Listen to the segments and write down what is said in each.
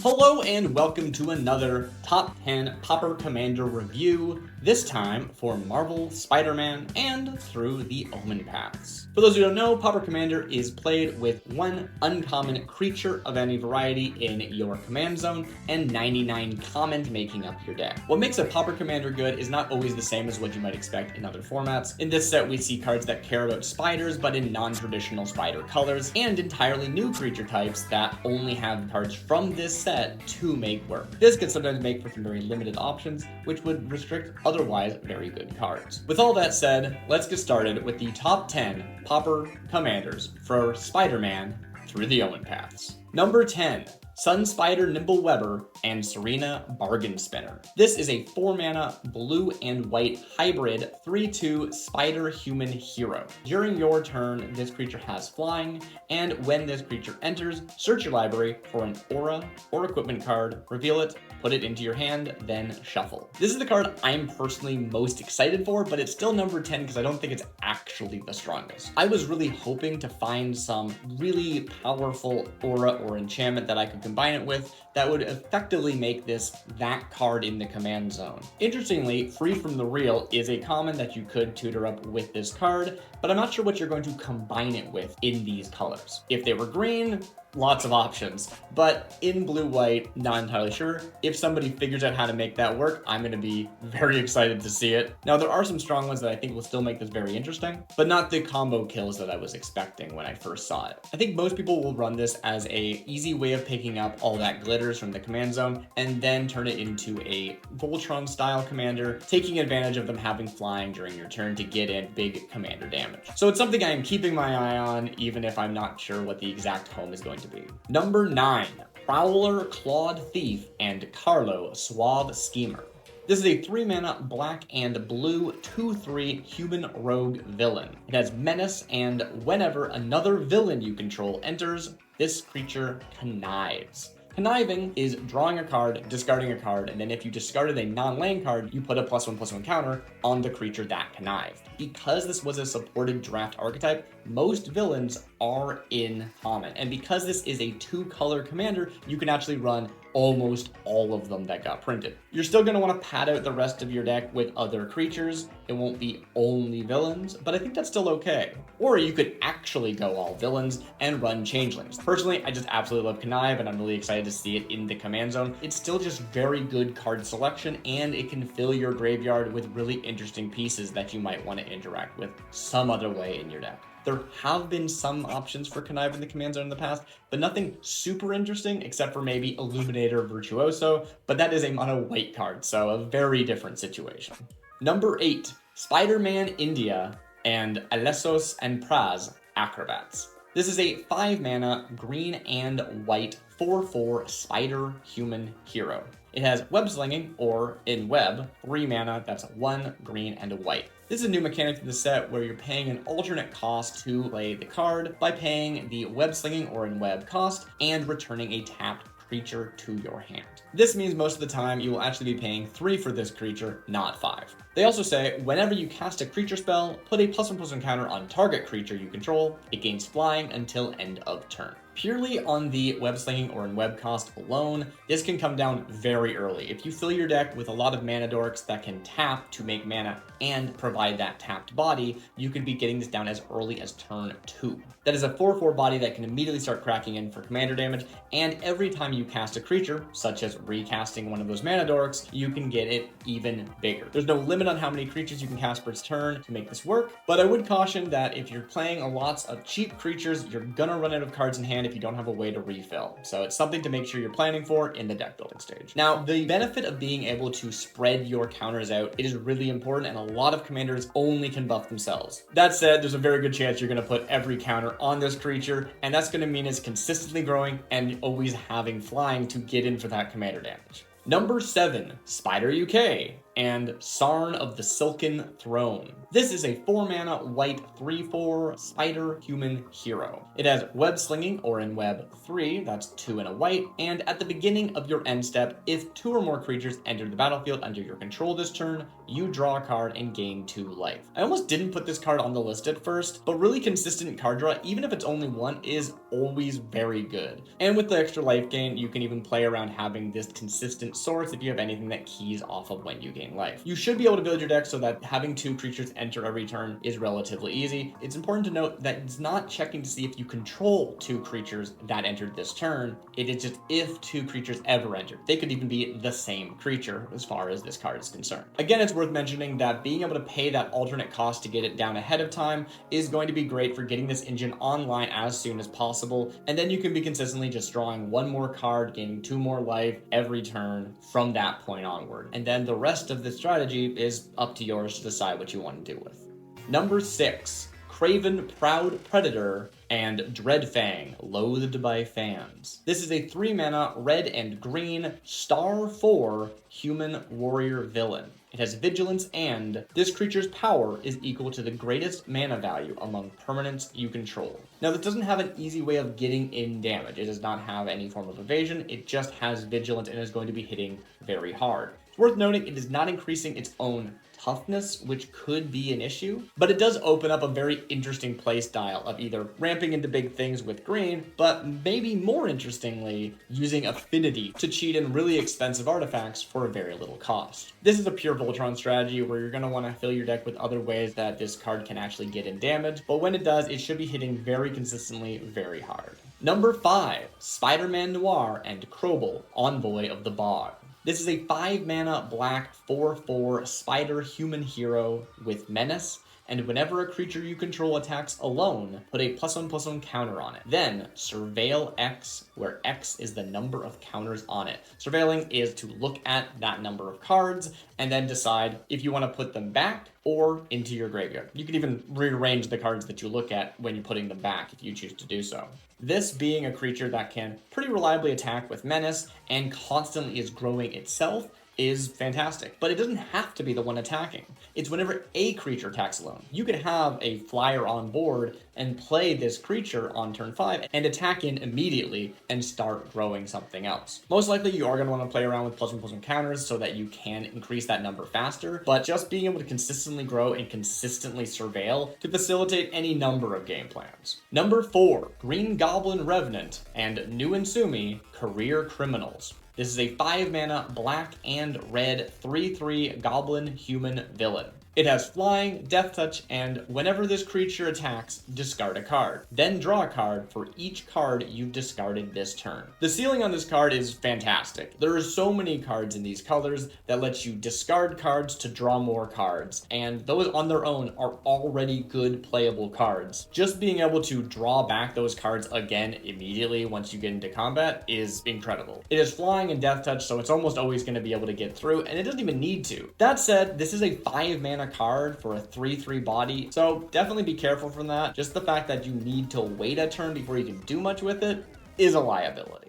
Hello and welcome to another Top 10 Pauper Commander review, this time for Marvel Spider-Man and Through the Omenpaths. For those who don't know, Pauper Commander is played with one uncommon creature of any variety in your command zone and 99 common making up your deck. What makes a Pauper Commander good is not always the same as what you might expect in other formats. In this set, we see cards that care about spiders but in non-traditional spider colors, and entirely new creature types that only have cards from this set to make work. This can sometimes make for some very limited options, which would restrict otherwise very good cards. With all that said, let's get started with the top 10 Pauper Commanders for Spider-Man Through the Omenpaths. Number 10. Sun Spider Nimble Webber and Serena Bargain Spinner. This is a 4-mana blue and white hybrid 3/2 spider human hero. During your turn, this creature has flying, and when this creature enters, search your library for an aura or equipment card, reveal it, put it into your hand, then shuffle. This is the card I'm personally most excited for, but it's still number 10 because I don't think it's actually the strongest. I was really hoping to find some really powerful aura or enchantment that I could combine it with that would effectively make this that card in the command zone. Interestingly, Free from the Real is a common that you could tutor up with this card, but I'm not sure what you're going to combine it with in these colors. If they were green, lots of options, but in blue-white, not entirely sure. If somebody figures out how to make that work, I'm going to be very excited to see it. Now, there are some strong ones that I think will still make this very interesting, but not the combo kills that I was expecting when I first saw it. I think most people will run this as a easy way of picking up all that glitters from the command zone and then turn it into a Voltron-style commander, taking advantage of them having flying during your turn to get in big commander damage. So it's something I am keeping my eye on, even if I'm not sure what the exact home is going to be. Number 9, Prowler Clawed Thief and Carlo Suave Schemer. This is a 3-mana black and blue 2/3 human rogue villain. It has menace, and whenever another villain you control enters, this creature connives. Conniving is drawing a card, discarding a card, and then if you discarded a non-land card, you put a +1/+1 counter on the creature that connived. Because this was a supported draft archetype, most villains are in common. And because this is a 2-color commander, you can actually run almost all of them that got printed. You're still going to want to pad out the rest of your deck with other creatures. It won't be only villains, but I think that's still okay. Or you could actually go all villains and run changelings. Personally, I just absolutely love Connive, and I'm really excited to see it in the command zone. It's still just very good card selection, and it can fill your graveyard with really interesting pieces that you might want to interact with some other way in your deck. There have been some options for Connive in the command zone in the past, but nothing super interesting except for maybe Illuminator Virtuoso, but that is a mono white card, so a very different situation. Number 8, Spider-Man India and Alessos and Praz Acrobats. This is a 5-mana green and white 4/4 spider human hero. It has web slinging, or in web, 3 mana, that's 1 green and a white. This is a new mechanic to the set where you're paying an alternate cost to play the card by paying the web slinging or in web cost and returning a tapped creature to your hand. This means most of the time you will actually be paying 3 for this creature, not 5. They also say whenever you cast a creature spell, put a +1/+1 counter on target creature you control. It gains flying until end of turn. Purely on the web slinging or in web cost alone, this can come down very early. If you fill your deck with a lot of mana dorks that can tap to make mana and provide that tapped body, you could be getting this down as early as turn 2. That is a 4/4 body that can immediately start cracking in for commander damage, and every time you cast a creature, such as recasting one of those mana dorks, you can get it even bigger. There's no limit on how many creatures you can cast per turn to make this work, but I would caution that if you're playing lots of cheap creatures, you're gonna run out of cards in hand if you don't have a way to refill. So it's something to make sure you're planning for in the deck building stage. Now, the benefit of being able to spread your counters out, it is really important, and a lot of commanders only can buff themselves. That said, there's a very good chance you're gonna put every counter on this creature, and that's gonna mean it's consistently growing and always having flying to get in for that commander damage. Number 7, Spider UK and Sarn of the Silken Throne. This is a 4-mana white 3/4 spider human hero. It has web slinging, or in web 3, that's 2 and a white, and at the beginning of your end step, if 2 or more creatures enter the battlefield under your control this turn, you draw a card and gain 2 life. I almost didn't put this card on the list at first, but really consistent card draw, even if it's only 1, is always very good. And with the extra life gain, you can even play around having this consistent source if you have anything that keys off of when you gain life. You should be able to build your deck so that having 2 creatures enter every turn is relatively easy. It's important to note that it's not checking to see if you control 2 creatures that entered this turn. It is just if 2 creatures ever entered. They could even be the same creature as far as this card is concerned. Again, it's worth mentioning that being able to pay that alternate cost to get it down ahead of time is going to be great for getting this engine online as soon as possible, and then you can be consistently just drawing 1 more card, gaining 2 more life every turn from that point onward. And then the rest of the strategy is up to yours to decide what you want to do with. Number 6, Craven Proud Predator and Dreadfang, loathed by fans. This is a 3-mana red and green star 4 human warrior villain. It has vigilance, and this creature's power is equal to the greatest mana value among permanents you control. Now, this doesn't have an easy way of getting in damage. It does not have any form of evasion. It just has vigilance and is going to be hitting very hard. It's worth noting it is not increasing its own toughness, which could be an issue, but it does open up a very interesting play style of either ramping into big things with green, but maybe more interestingly, using affinity to cheat in really expensive artifacts for a very little cost. This is a pure Voltron strategy where you're going to want to fill your deck with other ways that this card can actually get in damage, but when it does, it should be hitting very consistently, very hard. Number 5, Spiderman Noir and Krobel, Envoy of the Bog. This is a 5-mana black 4/4 spider human hero with menace, and whenever a creature you control attacks alone, put a +1/+1 counter on it. Then surveil X, where X is the number of counters on it. Surveilling is to look at that number of cards and then decide if you want to put them back or into your graveyard. You can even rearrange the cards that you look at when you're putting them back if you choose to do so. This being a creature that can pretty reliably attack with menace and constantly is growing itself is fantastic, but it doesn't have to be the one attacking. It's whenever a creature attacks alone. You could have a flyer on board and play this creature on turn 5 and attack in immediately and start growing something else. Most likely you are going to want to play around with +1/+1 counters so that you can increase that number faster, but just being able to consistently grow and consistently surveil could facilitate any number of game plans. Number 4, Green Goblin Revenant and New Insumi, Career Criminals. This is a 5-mana black and red 3/3 goblin human villain. It has flying, death touch, and whenever this creature attacks, discard a card. Then draw a card for each card you've discarded this turn. The ceiling on this card is fantastic. There are so many cards in these colors that let you discard cards to draw more cards, and those on their own are already good playable cards. Just being able to draw back those cards again immediately once you get into combat is incredible. It is flying and death touch, so it's almost always going to be able to get through, and it doesn't even need to. That said, this is a 5-mana card for a 3/3 body, so definitely be careful from that. Just the fact that you need to wait a turn before you can do much with it is a liability.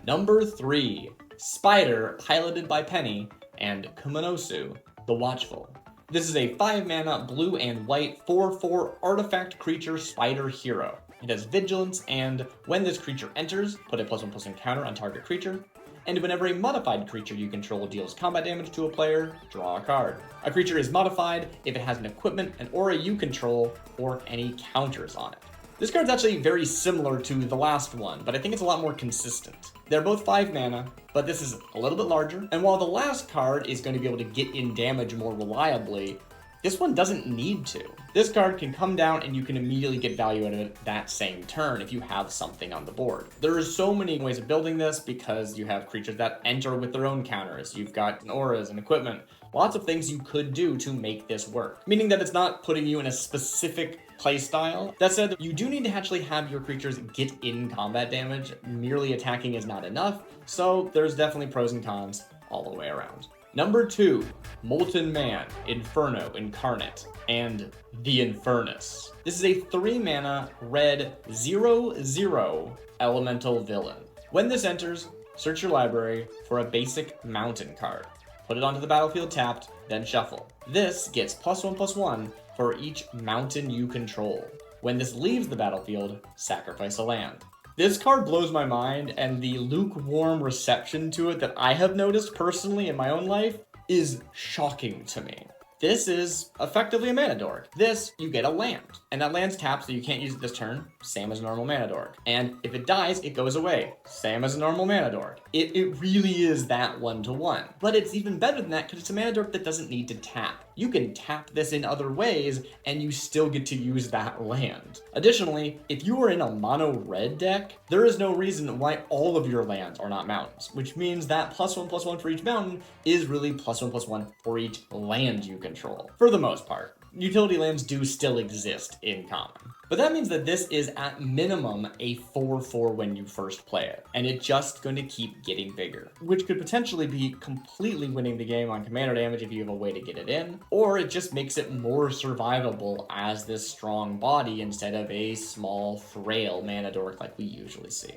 Number 3, Spider, piloted by Penny, and Kumanosu, the Watchful. This is a 5-mana blue and white 4/4 artifact creature spider hero. It has vigilance, and when this creature enters, put a +1/+1 counter on target creature. And whenever a modified creature you control deals combat damage to a player, draw a card. A creature is modified if it has an equipment, an aura you control, or any counters on it. This card's actually very similar to the last one, but I think it's a lot more consistent. They're both 5 mana, but this is a little bit larger, and while the last card is going to be able to get in damage more reliably, this one doesn't need to. This card can come down and you can immediately get value out of it that same turn if you have something on the board. There are so many ways of building this because you have creatures that enter with their own counters. You've got auras and equipment. Lots of things you could do to make this work, meaning that it's not putting you in a specific playstyle. That said, you do need to actually have your creatures get in combat damage. Merely attacking is not enough, so there's definitely pros and cons all the way around. Number 2, Molten Man, Inferno Incarnate, and the Infernus. This is a 3-mana red 0/0 elemental villain. When this enters, search your library for a basic mountain card. put it onto the battlefield tapped, then shuffle. This gets +1/+1 for each mountain you control. When this leaves the battlefield, sacrifice a land. This card blows my mind, and the lukewarm reception to it that I have noticed personally in my own life is shocking to me. This is effectively a mana dork. This, you get a land, and that land's tapped, so you can't use it this turn, same as a normal mana dork. And if it dies, it goes away, same as a normal mana dork. It really is that 1-to-1. But it's even better than that because it's a mana dork that doesn't need to tap. You can tap this in other ways, and you still get to use that land. Additionally, if you are in a mono red deck, there is no reason why all of your lands are not mountains, which means that +1/+1 for each mountain is really +1/+1 for each land you control. For the most part, utility lands do still exist in common. But that means that this is at minimum a 4/4 when you first play it, and it's just going to keep getting bigger, which could potentially be completely winning the game on commander damage if you have a way to get it in, or it just makes it more survivable as this strong body instead of a small, frail mana dork like we usually see.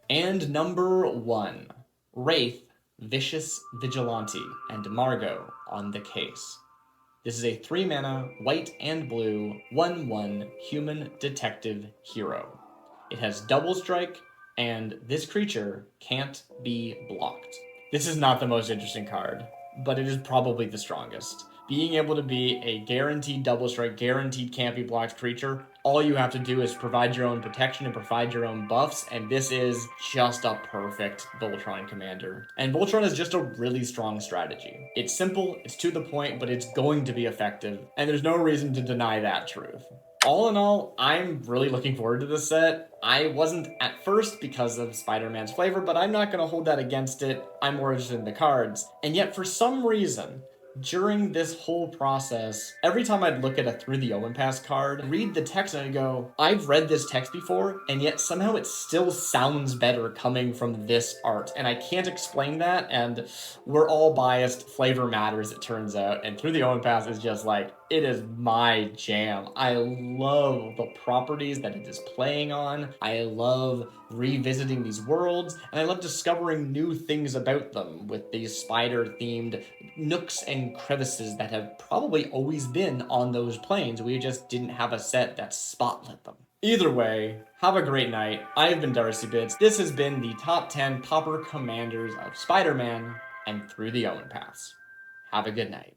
And number 1, Wraith, Vicious Vigilante, and Margot on the case. This is a 3-mana, white and blue, 1/1 human detective hero. It has double strike, and this creature can't be blocked. This is not the most interesting card, but it is probably the strongest. Being able to be a guaranteed double strike, guaranteed can't be blocked creature, all you have to do is provide your own protection and provide your own buffs, and this is just a perfect Voltron commander. And Voltron is just a really strong strategy. It's simple, it's to the point, but it's going to be effective, and there's no reason to deny that truth. All in all, I'm really looking forward to this set. I wasn't at first because of Spider-Man's flavor, but I'm not going to hold that against it. I'm more interested in the cards. And yet, for some reason, during this whole process, every time I'd look at a Through the Omenpaths card, read the text and I'd go, I've read this text before, and yet somehow it still sounds better coming from this art. And I can't explain that, and we're all biased. Flavor matters, it turns out. And Through the Omenpaths is just like, it is my jam. I love the properties that it is playing on. I love revisiting these worlds, and I love discovering new things about them with these spider-themed nooks and crevices that have probably always been on those planes. We just didn't have a set that spotlit them. Either way, have a great night. I've been Darcy Bits. This has been the top 10 Pauper Commanders of Spider-Man and Through the Omenpaths. Have a good night.